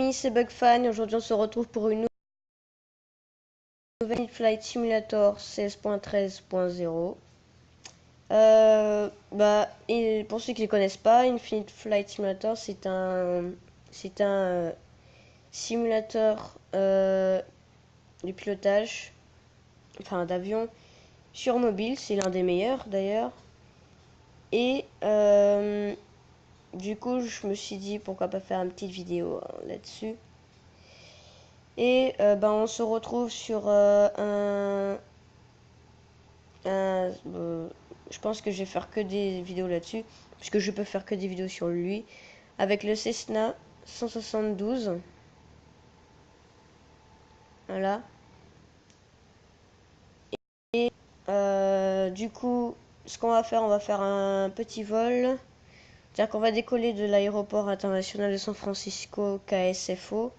C'est Bugfan et aujourd'hui on se retrouve pour une nouvelle Flight Simulator 16.13.0. Et pour ceux qui ne connaissent pas, Infinite Flight Simulator c'est un simulateur de pilotage, enfin d'avion sur mobile, c'est l'un des meilleurs d'ailleurs. Et du coup je me suis dit pourquoi pas faire une petite vidéo là-dessus. Et on se retrouve sur je pense que je vais faire que des vidéos là-dessus, puisque je peux faire que des vidéos sur lui, avec le Cessna 172. Voilà. Et du coup, ce qu'on va faire, on va faire un petit vol. C'est-à-dire qu'on va décoller de l'aéroport international de San Francisco KSFO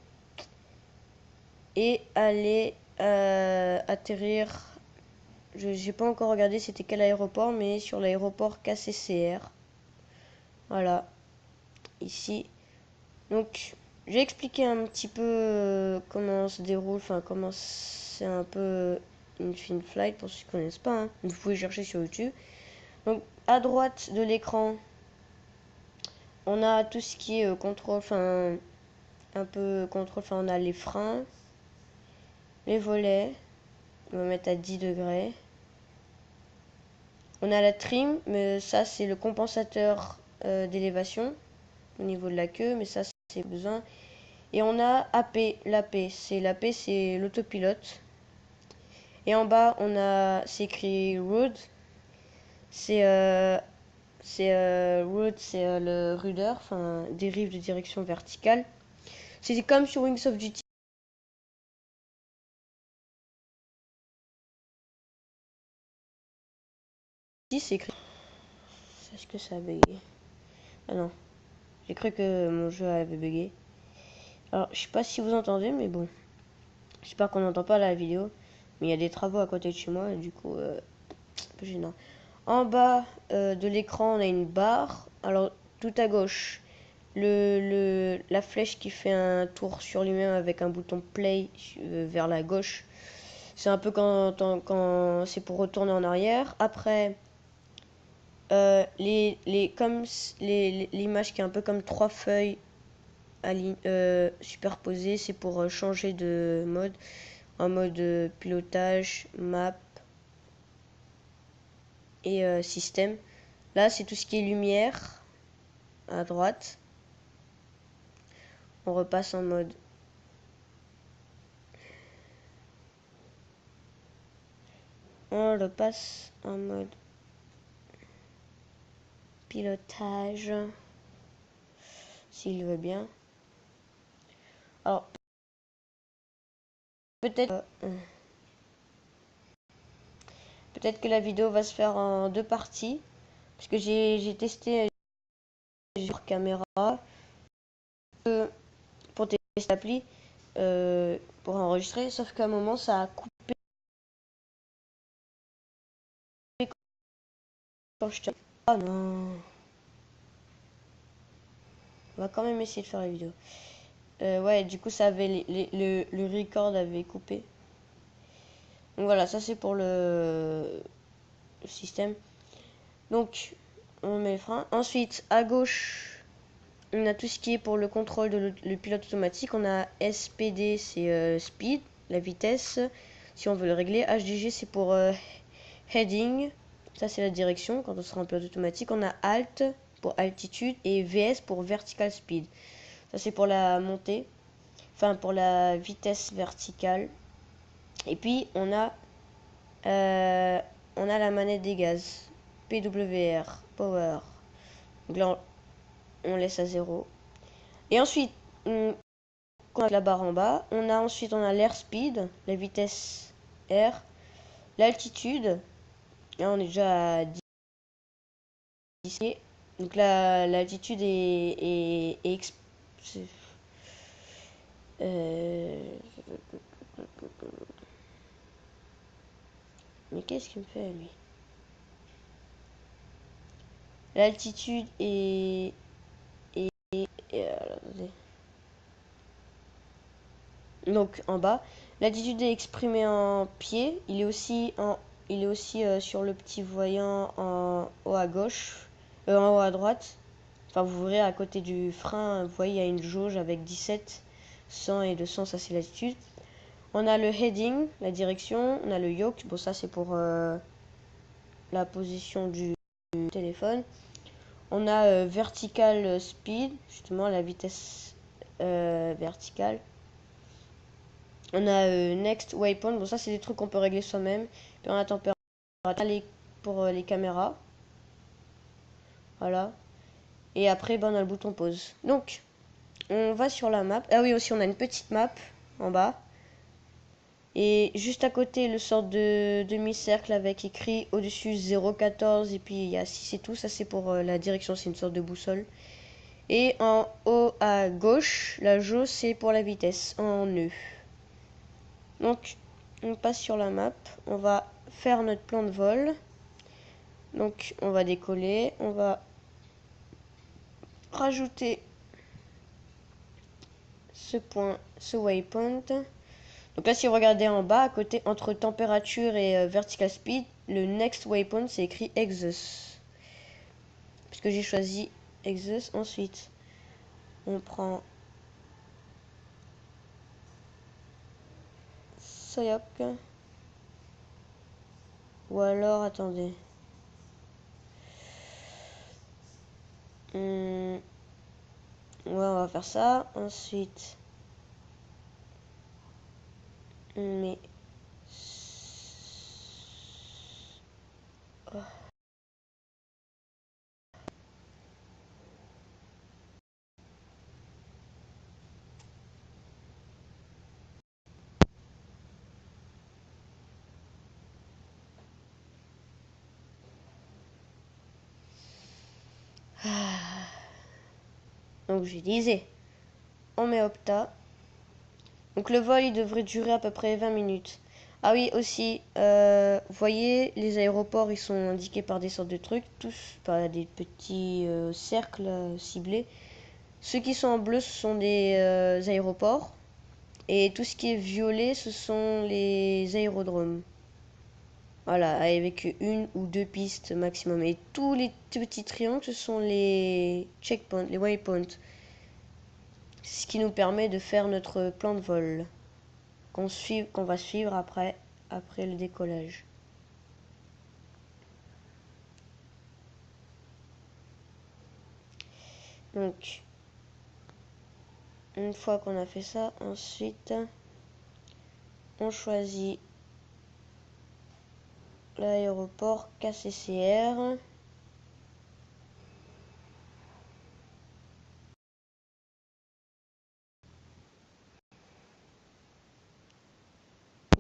et aller atterrir. J'ai pas encore regardé c'était quel aéroport, mais sur l'aéroport KCCR. Voilà, ici. Donc, j'ai expliqué un petit peu comment se déroule, enfin comment c'est un peu Infinite Flight pour ceux qui ne connaissent pas. Hein. Vous pouvez chercher sur YouTube. Donc, à droite de l'écran, on a tout ce qui est contrôle, enfin un peu contrôle, enfin on a les freins, les volets. On va mettre à 10 degrés. On a la trim, mais ça c'est le compensateur d'élévation au niveau de la queue, mais ça c'est besoin. Et on a AP, l'AP, c'est l'autopilote. Et en bas on a, c'est écrit Road, c'est Road, c'est le rudder, enfin dérive de direction verticale. C'est comme sur Wings of Duty. C'est écrit. Est-ce que ça a bugué? Ah non, j'ai cru que mon jeu avait bugué. Alors je sais pas si vous entendez, mais bon. J'espère qu'on n'entend pas la vidéo. Mais il y a des travaux à côté de chez moi, et du coup, un peu gênant. En bas de l'écran, on a une barre. Alors, tout à gauche, la flèche qui fait un tour sur lui-même avec un bouton play vers la gauche. C'est un peu quand c'est pour retourner en arrière. Après, l'image qui est un peu comme trois feuilles superposées, c'est pour changer de mode. En mode pilotage, map et système. Là, c'est tout ce qui est lumière à droite. On repasse en mode. On repasse en mode pilotage. S'il veut bien. Alors, peut-être peut-être que la vidéo va se faire en deux parties. Parce que j'ai testé sur caméra pour tester l'appli pour enregistrer. Sauf qu'à un moment, ça a coupé quand je te... Oh non. On va quand même essayer de faire la vidéo. Ouais, du coup, ça avait le record avait coupé. Donc voilà, ça c'est pour le système. Donc, on met les freins. Ensuite, à gauche, on a tout ce qui est pour le contrôle de le pilote automatique. On a SPD, c'est speed, la vitesse, si on veut le régler. HDG, c'est pour heading. Ça, c'est la direction quand on sera en pilote automatique. On a Alt pour altitude et VS pour vertical speed. Ça, c'est pour la montée. Enfin, pour la vitesse verticale. Et puis, on a la manette des gaz. PWR, Power. Donc là, on laisse à 0. Et ensuite, on a la barre en bas. Ensuite, on a l'airspeed, la vitesse R. L'altitude. Là, on est déjà à 10. Donc là, l'altitude est mais qu'est-ce qu'il me fait, lui? L'altitude est attendez. Donc en bas, l'altitude est exprimée en pieds. Il est aussi sur le petit voyant en haut à gauche, en haut à droite. Enfin, vous verrez à côté du frein, vous voyez, il y a une jauge avec 17, 100 et 200, ça c'est l'altitude. On a le heading, la direction. On a le yoke, bon ça c'est pour la position du téléphone. On a vertical speed, justement la vitesse verticale. On a next waypoint, bon ça c'est des trucs qu'on peut régler soi-même. Puis on a température pour les caméras. Voilà. Et après ben, on a le bouton pause. Donc on va sur la map. Ah oui aussi on a une petite map en bas. Et juste à côté le sort de demi-cercle avec écrit au-dessus 0,14 et puis il y a 6 et tout. Ça c'est pour la direction, c'est une sorte de boussole. Et en haut à gauche, la jauge c'est pour la vitesse en nœud. Donc on passe sur la map, on va faire notre plan de vol. Donc on va décoller, on va rajouter ce waypoint. Donc là si vous regardez en bas, à côté entre température et vertical speed, le next waypoint c'est écrit exhaust. Puisque j'ai choisi exhaust, ensuite on prend Soyok. Ou alors attendez. Ouais, on va faire ça. Ensuite, mais donc je disais, on met Opta. Donc le vol il devrait durer à peu près 20 minutes. Ah oui aussi, vous voyez les aéroports ils sont indiqués par des sortes de trucs, tous par des petits cercles ciblés. Ceux qui sont en bleu ce sont des aéroports et tout ce qui est violet ce sont les aérodromes. Voilà, avec une ou deux pistes maximum. Et tous les petits triangles, ce sont les checkpoints, les waypoints. Ce qui nous permet de faire notre plan de vol qu'on va suivre après le décollage. Donc, une fois qu'on a fait ça, ensuite, on choisit l'aéroport KCCR.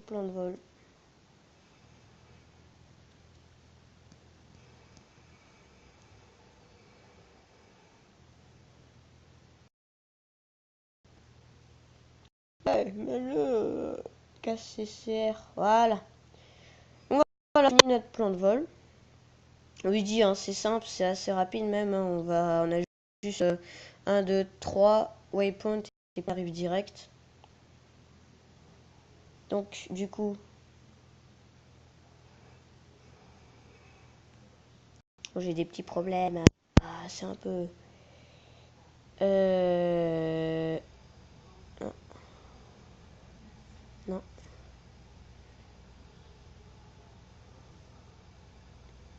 Plan de vol. Ouais, mais le KCCR, voilà. On va finir notre plan de vol. Oui, dit, hein, c'est simple, c'est assez rapide même. Hein, on a juste 1, 2, 3 waypoints et on arrive direct. Donc, du coup, j'ai des petits problèmes. Ah, c'est un peu. Non. Non.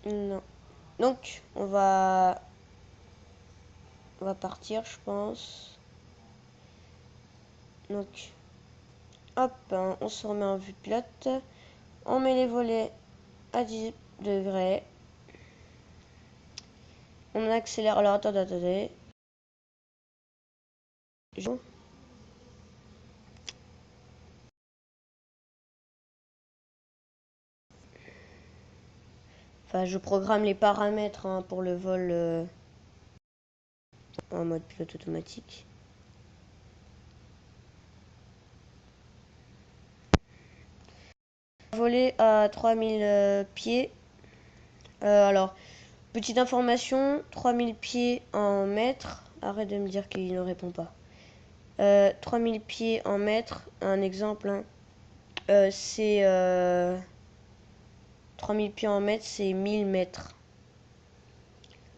Non. Donc, on va partir, je pense. Donc, hop, hein, on se remet en vue pilote. On met les volets à 10 degrés. On accélère. Alors, attendez. Enfin, je programme les paramètres hein, pour le vol en mode pilote automatique. Voler à 3000 pieds. Alors, petite information, 3000 pieds en mètres. Arrête de me dire qu'il ne répond pas. 3000 pieds en mètres, un exemple, hein. C'est 3000 pieds en mètres, c'est 1000 mètres.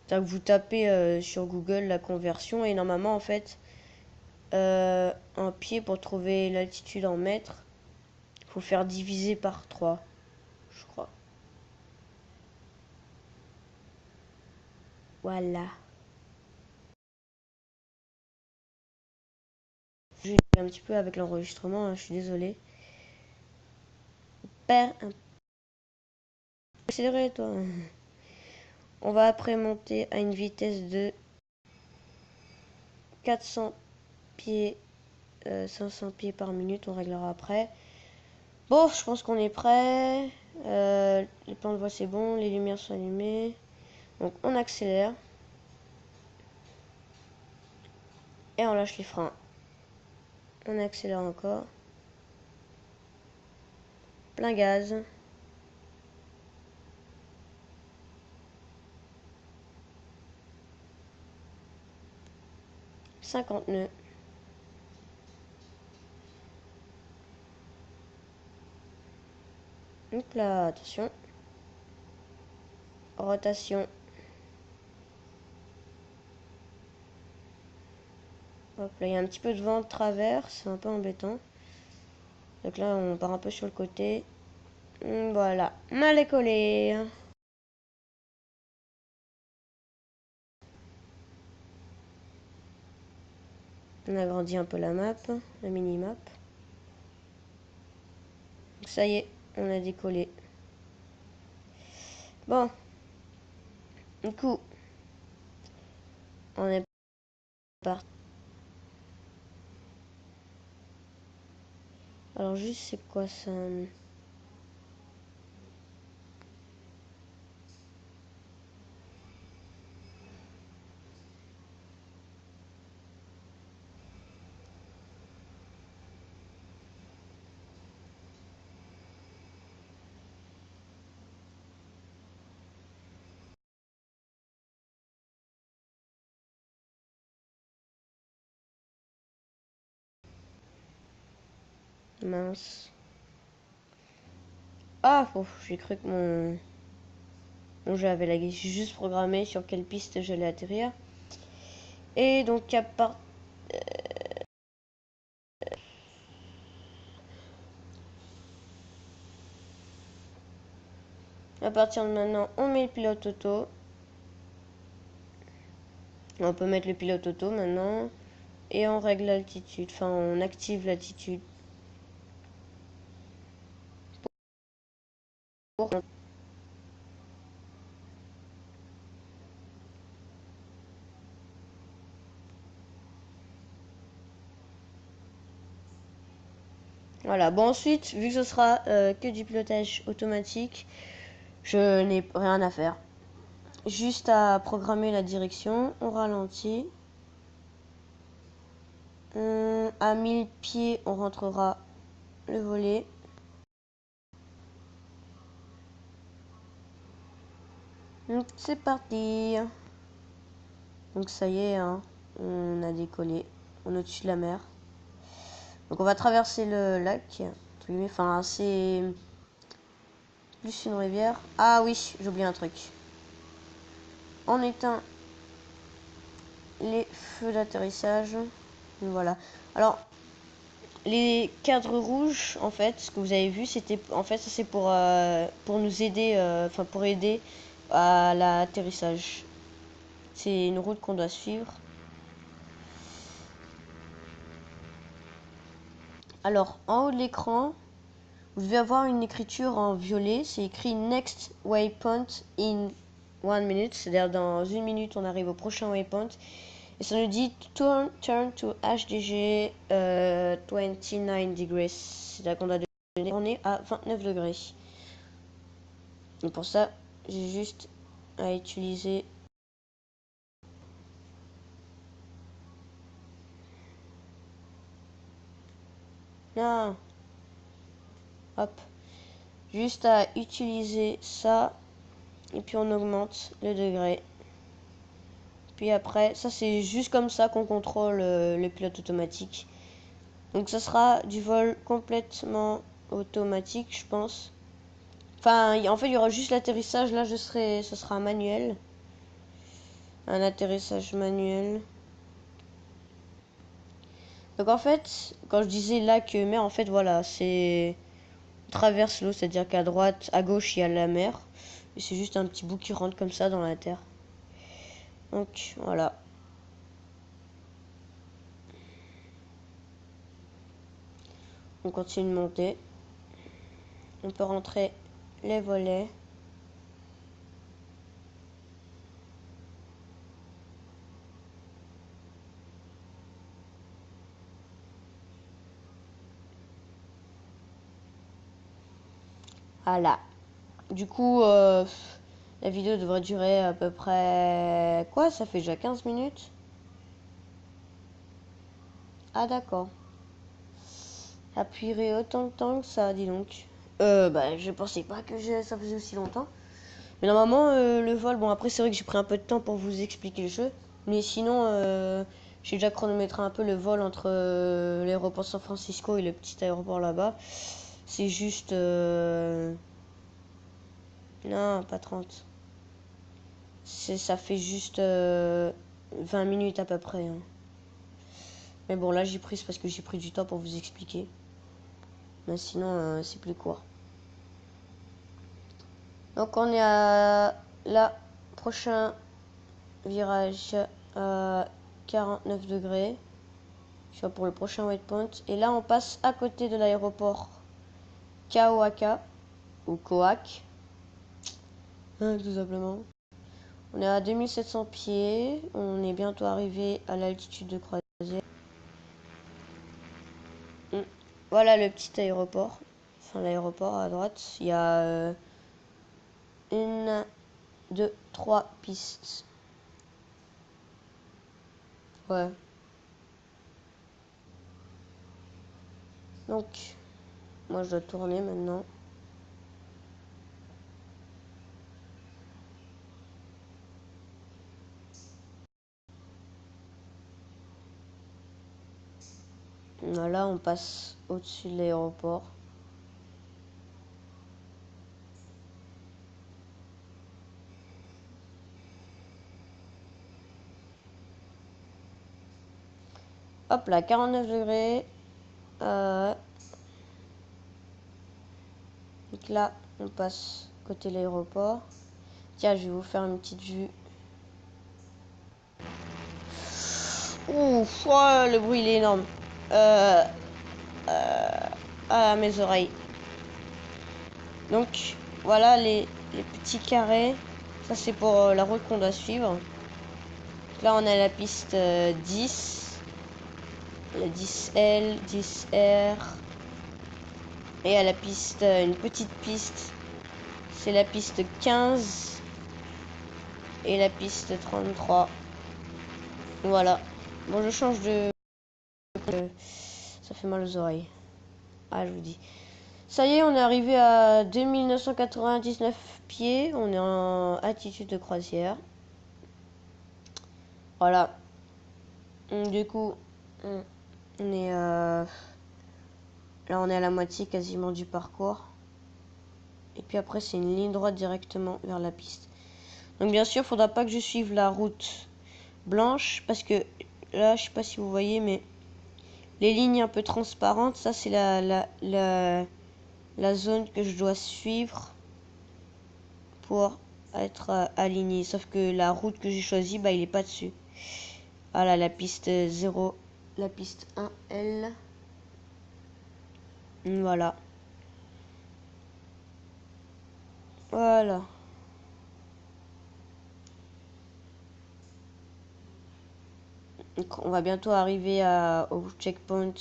Donc vous tapez sur Google la conversion et normalement en fait en pieds pour trouver l'altitude en mètres, il faut faire diviser par 3, je crois. Voilà. J'ai un petit peu avec l'enregistrement, hein, je suis désolée. Père, accéléré toi. On va après monter à une vitesse de 400 pieds, 500 pieds par minute, on réglera après. Bon, je pense qu'on est prêt. Les plans de voie c'est bon, les lumières sont allumées. Donc on accélère. Et on lâche les freins. On accélère encore. Plein gaz. « 50 nœuds. Donc là, attention. Rotation. Hop là, il y a un petit peu de vent de travers, c'est un peu embêtant. Donc là, on part un peu sur le côté. Voilà, mal écollé. On agrandit un peu la map, la mini-map. Ça y est, on a décollé. Bon. Du coup, on est parti. Alors juste, c'est quoi ça? Mince. Ah, j'ai cru que mon jeu avait lagué. J'ai juste programmé sur quelle piste j'allais atterrir. Et donc à partir de maintenant, on met le pilote auto. On peut mettre le pilote auto maintenant. Et on règle l'altitude. Enfin, on active l'altitude. Voilà, bon ensuite, vu que ce sera que du pilotage automatique, je n'ai rien à faire. Juste à programmer la direction, on ralentit. À 1000 pieds, on rentrera le volet. Donc c'est parti. Donc ça y est, hein, on a décollé. On est au-dessus de la mer. Donc on va traverser le lac. Enfin, c'est plus une rivière. Ah oui, j'ai oublié un truc. On éteint les feux d'atterrissage. Voilà. Alors, les cadres rouges, en fait, ce que vous avez vu, c'était, en fait, ça c'est pour nous aider, enfin pour aider à l'atterrissage. C'est une route qu'on doit suivre. Alors, en haut de l'écran, vous devez avoir une écriture en violet. C'est écrit Next Waypoint in 1 minute. C'est-à-dire dans 1 minute, on arrive au prochain waypoint. Et ça nous dit turn to HDG 29 degrees. C'est-à-dire qu'on a donné, on est à 29 degrés. Et pour ça, j'ai juste à utiliser non. Hop. Juste à utiliser ça. Et puis on augmente le degré. Puis après, ça c'est juste comme ça qu'on contrôle le pilote automatique. Donc ça sera du vol complètement automatique, je pense. Enfin, en fait, il y aura juste l'atterrissage. Là, ce sera manuel. Un atterrissage manuel. Donc en fait, quand je disais lac, mer, en fait, voilà, c'est... On traverse l'eau, c'est-à-dire qu'à droite, à gauche, il y a la mer. Et c'est juste un petit bout qui rentre comme ça dans la terre. Donc, voilà. On continue de monter. On peut rentrer les volets. Voilà. Du coup, la vidéo devrait durer à peu près... Quoi? Ça fait déjà 15 minutes? Ah d'accord. Ça appuierait autant de temps que ça, dis donc. Bah, je pensais pas que ça faisait aussi longtemps. Mais normalement, le vol... Bon, après, c'est vrai que j'ai pris un peu de temps pour vous expliquer le jeu. Mais sinon, j'ai déjà chronométré un peu le vol entre l'aéroport San Francisco et le petit aéroport là-bas. C'est juste... Non, pas 30. Ça fait juste 20 minutes à peu près. Hein. Mais bon, là, j'ai pris, c'est parce que j'ai pris du temps pour vous expliquer. Mais sinon, c'est plus court. Donc, on est à la prochain virage à 49 degrés. Je suis pour le prochain waypoint. Et là, on passe à côté de l'aéroport Kaohaka ou Koak. Hein, tout simplement. On est à 2700 pieds. On est bientôt arrivé à l'altitude de croisière. Voilà le petit aéroport. Enfin, l'aéroport à droite. Il y a une, deux, trois pistes. Ouais. Donc, moi je dois tourner maintenant. Voilà, on passe au-dessus de l'aéroport. Hop là, 49 degrés. Donc là, on passe côté de l'aéroport. Tiens, je vais vous faire une petite vue. Ouf, oh, le bruit il est énorme. À mes oreilles. Donc, voilà les petits carrés. Ça, c'est pour la route qu'on doit suivre. Donc là, on a la piste 10. La 10L, 10R. Et à la piste, une petite piste. C'est la piste 15. Et la piste 33. Voilà. Bon, je change de... Ça fait mal aux oreilles. Ah, je vous dis. Ça y est, on est arrivé à 2999 pieds. On est en altitude de croisière. Voilà. Du coup, on est... Là, on est à la moitié quasiment du parcours. Et puis après, c'est une ligne droite directement vers la piste. Donc bien sûr, il ne faudra pas que je suive la route blanche. Parce que là, je sais pas si vous voyez, mais les lignes un peu transparentes, ça c'est la zone que je dois suivre pour être aligné. Sauf que la route que j'ai choisie, bah, il n'est pas dessus. Voilà, la piste 0, la piste 1L. Voilà. Voilà. Donc, on va bientôt arriver au checkpoint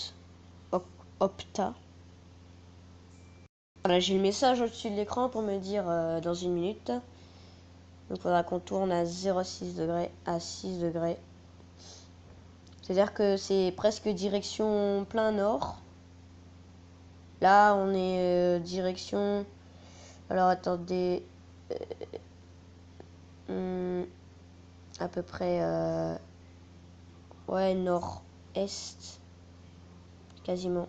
Opta. Voilà, j'ai le message au-dessus de l'écran pour me dire dans une minute. Donc il faudra qu'on tourne à 0,6 degrés à 6 degrés. C'est-à-dire que c'est presque direction plein nord. Là, on est direction... Alors, attendez... à peu près... ouais, nord-est. quasiment.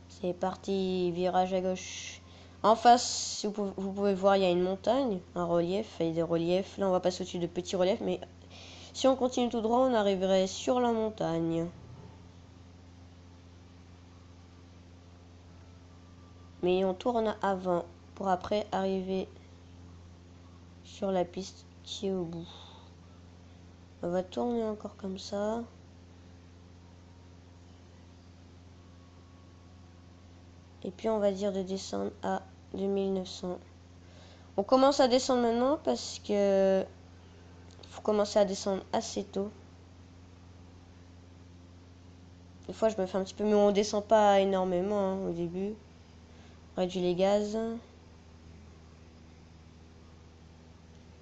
C'est parti, virage à gauche. En face, vous pouvez voir, il y a une montagne, un relief, il y a des reliefs. Là, on va passer au-dessus de petits reliefs, mais si on continue tout droit, on arriverait sur la montagne. Mais on tourne avant pour après arriver sur la piste qui est au bout. On va tourner encore comme ça. Et puis on va dire de descendre à 2900. On commence à descendre maintenant parce que faut commencer à descendre assez tôt. Des fois je me fais un petit peu, mais on descend pas énormément hein, au début. On réduit les gaz.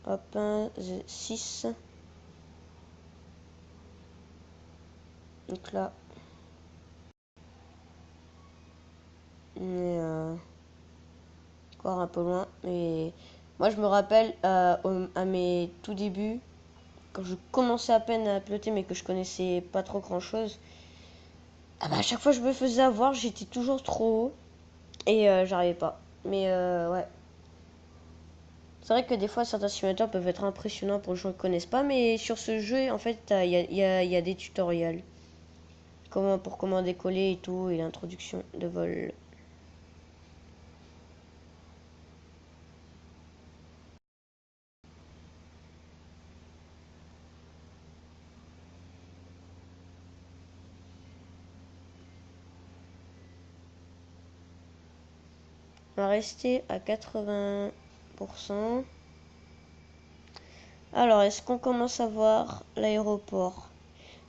Hop, 6. Donc là, on est encore un peu loin. Mais moi je me rappelle à mes tout débuts, quand je commençais à peine à piloter mais que je connaissais pas trop grand chose. Ah bah à chaque fois je me faisais avoir, j'étais toujours trop haut et j'arrivais pas. Mais ouais. C'est vrai que des fois certains simulateurs peuvent être impressionnants pour les gens qui ne connaissent pas, mais sur ce jeu en fait il y a des tutoriels. Pour comment décoller et tout, et l'introduction de vol. On va rester à 80%. Alors, est-ce qu'on commence à voir l'aéroport?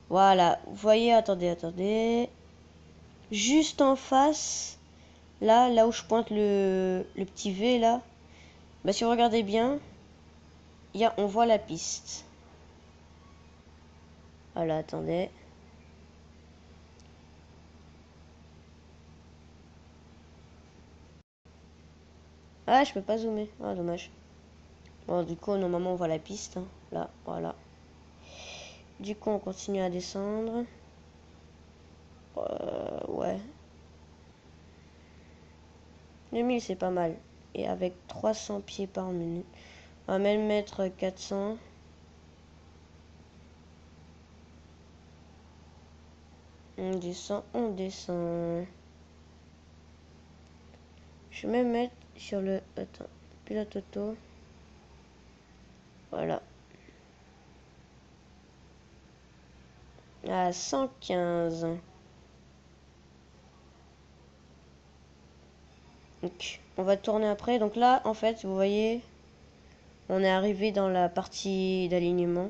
Voilà, vous voyez, attendez. Juste en face, là où je pointe le petit V, là, bah, si vous regardez bien, on voit la piste. Voilà, attendez. Ah, je peux pas zoomer. Ah, dommage. Bon, du coup, normalement, on voit la piste. Hein. Là, voilà. Du coup, on continue à descendre. Ouais. 2000, c'est pas mal. Et avec 300 pieds par minute. On va même mettre 400. On descend. Je vais même mettre sur le... Attends, pilote auto. Voilà. À 115. Donc, on va tourner après. Donc là, en fait, vous voyez, on est arrivé dans la partie d'alignement.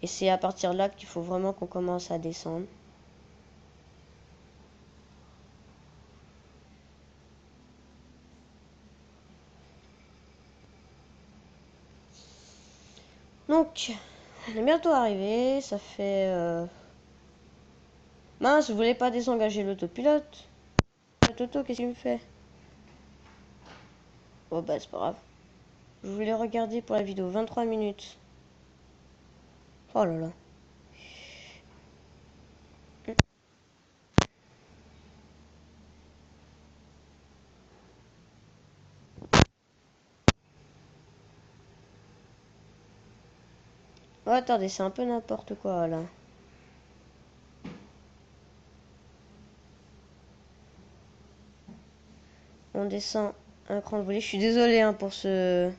Et c'est à partir de là qu'il faut vraiment qu'on commence à descendre. Donc, on est bientôt arrivé. Ça fait... Mince, je voulais pas désengager l'autopilote. Toto, qu'est-ce qu'il me fait? Oh bah, c'est pas grave. Je voulais regarder pour la vidéo 23 minutes. Oh là là. Oh, attendez, c'est un peu n'importe quoi là. On descend un cran de volée. Je suis désolée hein, pour ce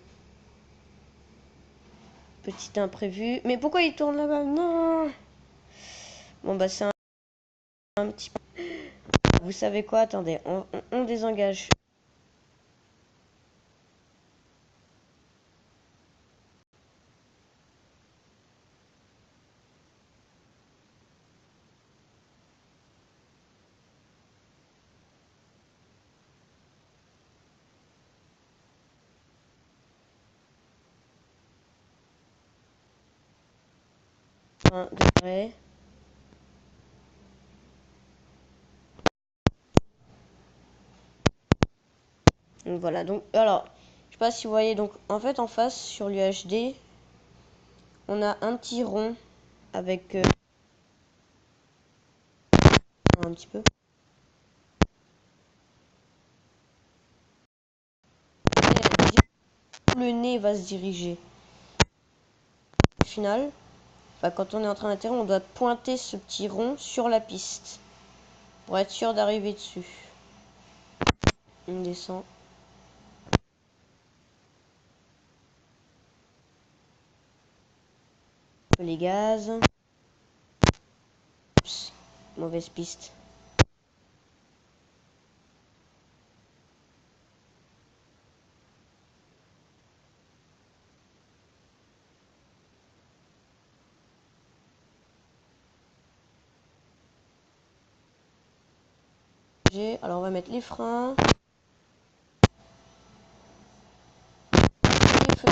petit imprévu. Mais pourquoi il tourne là-bas? Non. Bon bah c'est un petit peu... Vous savez quoi? Attendez, on désengage. Un degré. Donc voilà, donc alors, je sais pas si vous voyez, donc en fait en face sur l'UHD, on a un petit rond avec un petit peu. Le nez va se diriger. Au final, bah, quand on est en train d'atterrir, on doit pointer ce petit rond sur la piste pour être sûr d'arriver dessus. On descend. Les gaz. Oups, mauvaise piste. Alors on va mettre les freins. Les feux.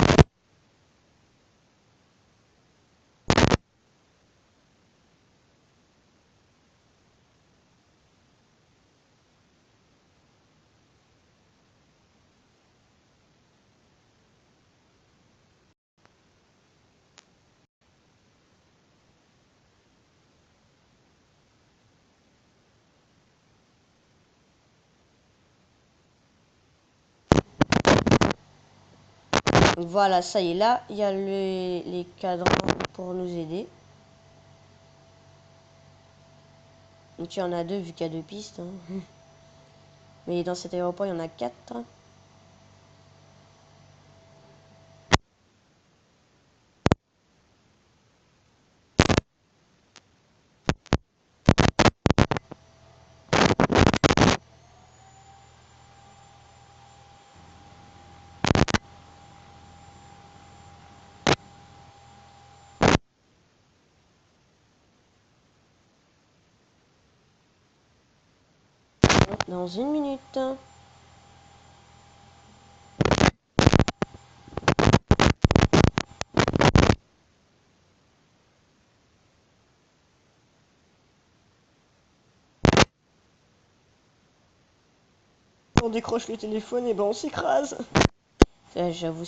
Voilà, ça y est, là, il y a les cadrans pour nous aider. Donc il y en a deux vu qu'il y a deux pistes. Hein. Mais dans cet aéroport, il y en a 4. Dans une minute. On décroche le téléphone et ben on s'écrase. J'avoue.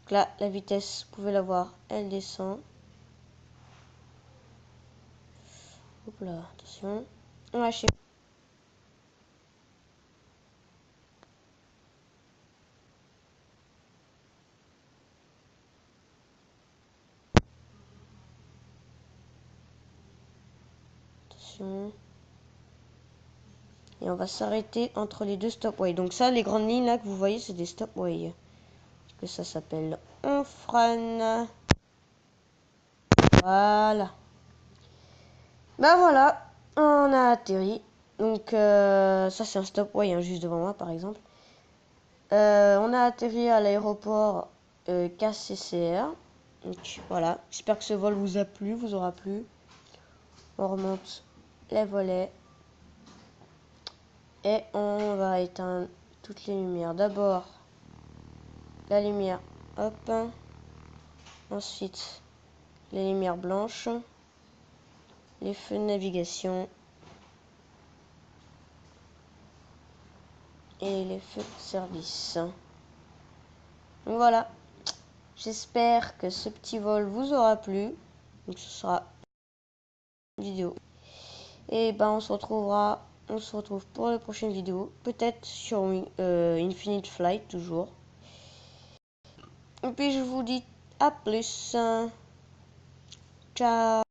Là, la vitesse, vous pouvez la voir, elle descend. Hop là, attention. On lâche. Attention. Et on va s'arrêter entre les deux stopways. Donc ça, les grandes lignes là que vous voyez, c'est des stopways. Que ça s'appelle. On freine. Voilà. Bah voilà, on a atterri. Donc ça c'est un stopway hein, juste devant moi par exemple. On a atterri à l'aéroport KCCR. Donc voilà, j'espère que ce vol vous a plu, vous aura plu. On remonte les volets. Et on va éteindre toutes les lumières. D'abord, la lumière, hop. Ensuite, les lumières blanches. Les feux de navigation. Et les feux de service. Donc voilà. J'espère que ce petit vol vous aura plu. Donc ce sera une vidéo. Et ben on se retrouve pour la prochaine vidéo. Peut-être sur Infinite Flight toujours. Et puis je vous dis à plus. Ciao.